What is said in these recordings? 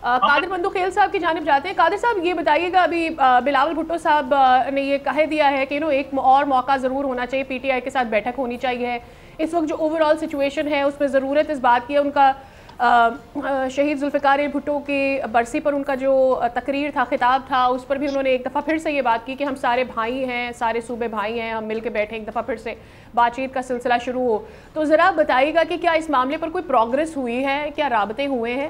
قادر بندوخیل صاحب کی جانب جاتے ہیں. قادر صاحب یہ بتائیے گا, ابھی بلاول بھٹو صاحب نے یہ کہہ دیا ہے کہ ایک اور موقع ضرور ہونا چاہیے, پی ٹی آئی کے ساتھ بیٹھک ہونی چاہیے. اس وقت جو اوور آل سچویشن ہے اس میں ضرورت اس بات کی ہے. ان کا شہید ذوالفقار بھٹو کی برسی پر ان کا جو تقریر تھا, خطاب تھا, اس پر بھی انہوں نے ایک دفعہ پھر سے یہ بات کی کہ ہم سارے بھائی ہیں, سارے صوبے بھائی ہیں, ہم مل کے بیٹھیں, ایک دفعہ پھر سے بات چیت کا سلسلہ شروع ہو. تو ذرا بتائیے گا کہ کیا اس معاملے پر کوئی پروگریس ہوئی ہے, کیا رابطے ہوئے ہیں؟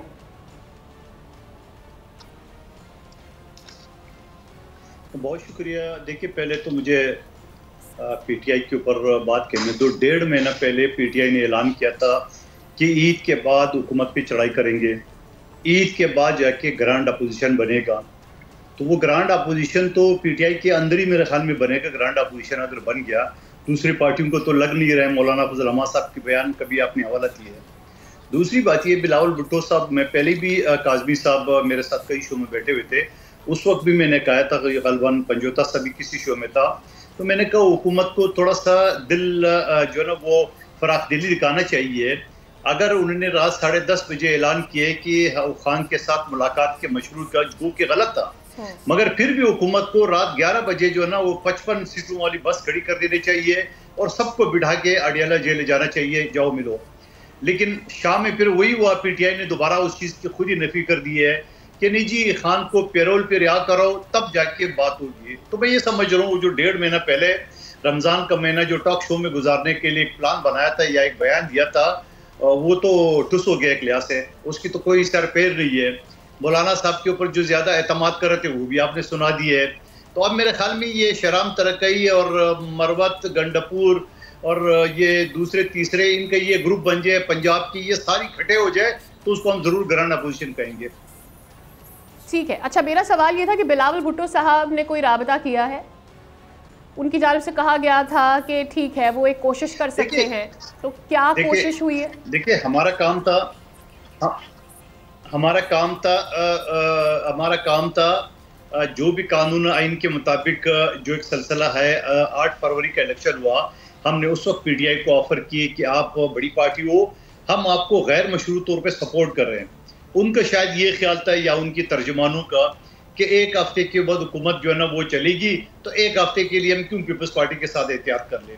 بہت شکریہ. دیکھیے پہلے تو مجھے پی ٹی آئی کے اوپر بات کرنے دو. 1.5 مہینہ پہلے پی ٹی آئی نے اعلان کیا تھا کہ عید کے بعد حکومت پہ چڑھائی کریں گے, عید کے بعد جا کے گرانڈ اپوزیشن بنے گا. تو وہ گرانڈ اپوزیشن تو پی ٹی آئی کے اندر ہی میرے خیال میں بنے گا. گرانڈ اپوزیشن اگر بن گیا, دوسری پارٹیوں کو تو لگ نہیں رہا ہے. مولانا فضل الرحمان صاحب کے بیان کبھی آپ نے حوالہ کیا ہے. دوسری بات یہ, بلاول بھٹو صاحب, میں پہلے بھی کاظمی صاحب میرے ساتھ کئی شو میں بیٹھے ہوئے تھے, اس وقت بھی میں نے کہا تھا کہ غالباً پنجوتا صاحب بھی کسی شو میں تھا, تو میں نے کہا حکومت کو تھوڑا سا دل جو ہے نا وہ فراخ دلی دکھانا چاہیے. اگر انہوں نے رات 10:30 بجے اعلان کیے کہ خان کے ساتھ ملاقات کے مشروط کا, جو کہ غلط تھا, مگر پھر بھی حکومت کو رات 11 بجے جو ہے نا وہ 55 سیٹوں والی بس کھڑی کر دینی چاہیے اور سب کو بٹھا کے اڈیالہ جیل لے جانا چاہیے, جاؤ ملو. لیکن شام میں پھر وہی ہوا, پی ٹی آئی نے دوبارہ اس چیز کی خود ہی نفی کر دی ہے کہ نہیں جی خان کو پیرول پہ رہا کرو تب جا کے بات ہوگی. تو میں یہ سمجھ رہا ہوں جو 1.5 مہینہ پہلے رمضان کا مہینہ جو ٹاک شو میں گزارنے کے لیے ایک پلان بنایا تھا یا ایک بیان دیا تھا, وہ تو ٹس ہو گیا ایک لحاظ سے, اس کی تو کوئی سر پیر نہیں ہے. مولانا صاحب کے اوپر جو زیادہ اعتماد کر رہے تھے وہ بھی آپ نے سنا دی ہے. تو اب میرے خیال میں یہ شرام ترکئی اور مروت گنڈپور اور یہ دوسرے تیسرے ان کا یہ گروپ بن جائے پنجاب کی, یہ ساری کھٹے ہو جائے تو اس کو ہم ضرور گرانڈ اپوزیشن کہیں گے. ٹھیک ہے. اچھا, میرا سوال یہ تھا کہ بلاول بھٹو صاحب نے کوئی رابطہ کیا ہے؟ ان کی جانب سے کہا گیا تھا کہ ٹھیک ہے وہ ایک کوشش کر سکتے ہیں, تو کیا کوشش ہوئی ہے؟ دیکھیں ہمارا کام تھا جو بھی قانون آئین کے مطابق جو ایک سلسلہ ہے, 8 فروری کا الیکشن ہوا, ہم نے اس وقت پی ٹی آئی کو آفر کی کہ آپ بڑی پارٹی ہو, ہم آپ کو غیر مشروط طور پہ سپورٹ کر رہے ہیں. ان کا شاید یہ خیال تھا یا ان کی ترجمانوں کا کہ ایک ہفتے کے بعد حکومت جو ہے نا وہ چلے گی, تو ایک ہفتے کے لیے ہم کیوں پیپلز پارٹی کے ساتھ احتیاط کر لیں.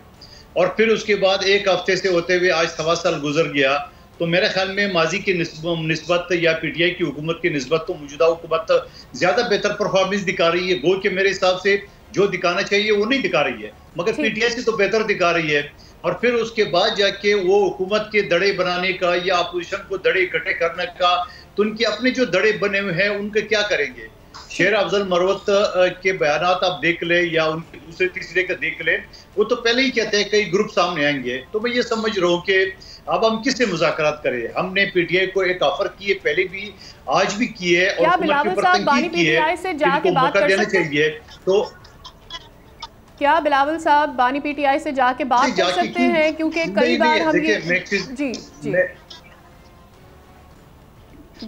اور پھر اس کے بعد ایک ہفتے سے ہوتے ہوئے آج 1.25 سال گزر گیا. تو میرے خیال میں ماضی کی نسبت یا پی ٹی آئی کی حکومت کی نسبت تو موجودہ حکومت زیادہ بہتر پرفارمنس دکھا رہی ہے. گو کہ میرے حساب سے جو دکھانا چاہیے وہ نہیں دکھا رہی ہے, مگر پی ٹی آئی سے تو بہتر دکھا رہی ہے. اور پھر اس کے بعد جا کے وہ حکومت کے دڑے بنانے کا یا اپوزیشن کو دڑے اکٹھے کرنے کا, تو ان کے اپنے جو دڑے بنے ہوئے ہیں ان کے کیا کریں گے. شیر افضل مروت کے بیانات آپ دیکھ لیں یا ان کے دوسرے تیسرے کا دیکھ لیں, وہ تو پہلے ہی کہتے ہیں کئی گروپ سامنے آئیں گے. تو میں یہ سمجھ رہا ہوں کہ اب ہم کس سے مذاکرات کریں. ہم نے پی ٹی آئی کو ایک آفر کی ہے, پہلے بھی آج بھی کی ہے, اور حکومت کے اوپر تنقید کی ہے, ان کو موقع دینا چاہیے. تو کیا بلاول صاحب بانی پی ٹی آئی سے جا کے بات کر سکتے ہیں؟ کیونکہ کئی بار ہم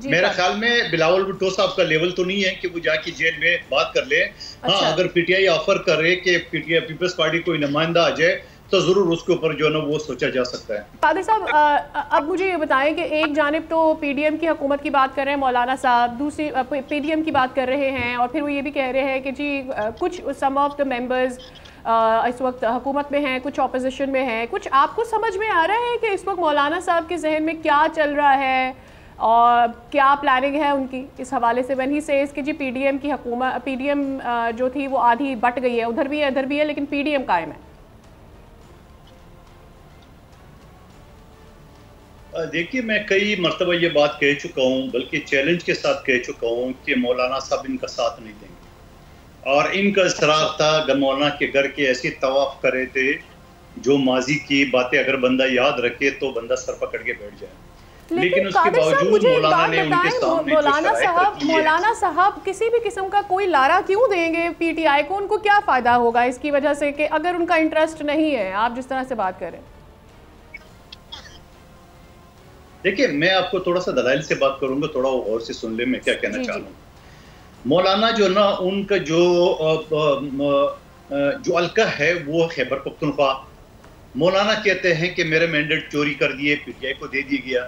میرا خیال میں بلاول بھٹو صاحب کا لیول تو نہیں ہے کہ وہ جا کے جیل میں بات کر لیں. ہاں, اگر پی ٹی آئی آفر کرے کہ پیپلز پارٹی کوئی نمائندہ آ جائے تو ضرور اس کے اوپر جو ہے نا وہ سوچا جا سکتا ہے. قادر صاحب, اب مجھے یہ بتائیں کہ ایک جانب تو پی ڈی ایم کی حکومت کی بات کر رہے ہیں مولانا صاحب, دوسری پی ڈی ایم کی بات کر رہے ہیں, اور پھر وہ یہ بھی کہہ رہے ہیں کہ جی کچھ سم آف دا ممبرز اس وقت حکومت میں ہیں, کچھ اپوزیشن میں ہیں. کچھ آپ کو سمجھ میں آ رہا ہے کہ اس وقت مولانا صاحب کے ذہن میں کیا چل رہا ہے اور کیا پلاننگ ہے ان کی اس حوالے سے؟ when he says کہ جی پی ڈی ایم کی حکومت, پی ڈی ایم جو تھی وہ آدھی بٹ گئی ہے, ادھر بھی ہے ادھر بھی ہے, لیکن پی ڈی ایم قائم ہے. دیکھیے میں کئی مرتبہ یہ بات کہہ چکا ہوں, بلکہ چیلنج کے ساتھ کہہ چکا ہوں کہ مولانا صاحب ان کا ساتھ نہیں دیں گے. اور ان کا اصرار تھا مولانا کے گھر کے ایسے طواف کرے تھے جو ماضی کی باتیں اگر بندہ یاد رکھے تو بندہ سر پکڑ کے بیٹھ جائے. لیکن اس کے باوجود مولانا نے ان کے سامنے مولانا صاحب کسی بھی قسم کا کوئی لارا کیوں دیں گے پی ٹی آئی کو؟ ان کو کیا فائدہ ہوگا اس کی وجہ سے کہ اگر ان کا انٹرسٹ نہیں ہے, آپ جس طرح سے بات کریں؟ دیکھیں میں آپ کو تھوڑا سا دلائل سے بات کروں گا, تھوڑا غور سے سن لیں میں کیا کہنا چاہ رہا ہوں. مولانا جو نا ان کا جو حلقہ ہے وہ خیبر پختونخوا, مولانا کہتے ہیں کہ میرے مینڈیٹ چوری کر دیے, پی ٹی آئی کو دے دیا گیا.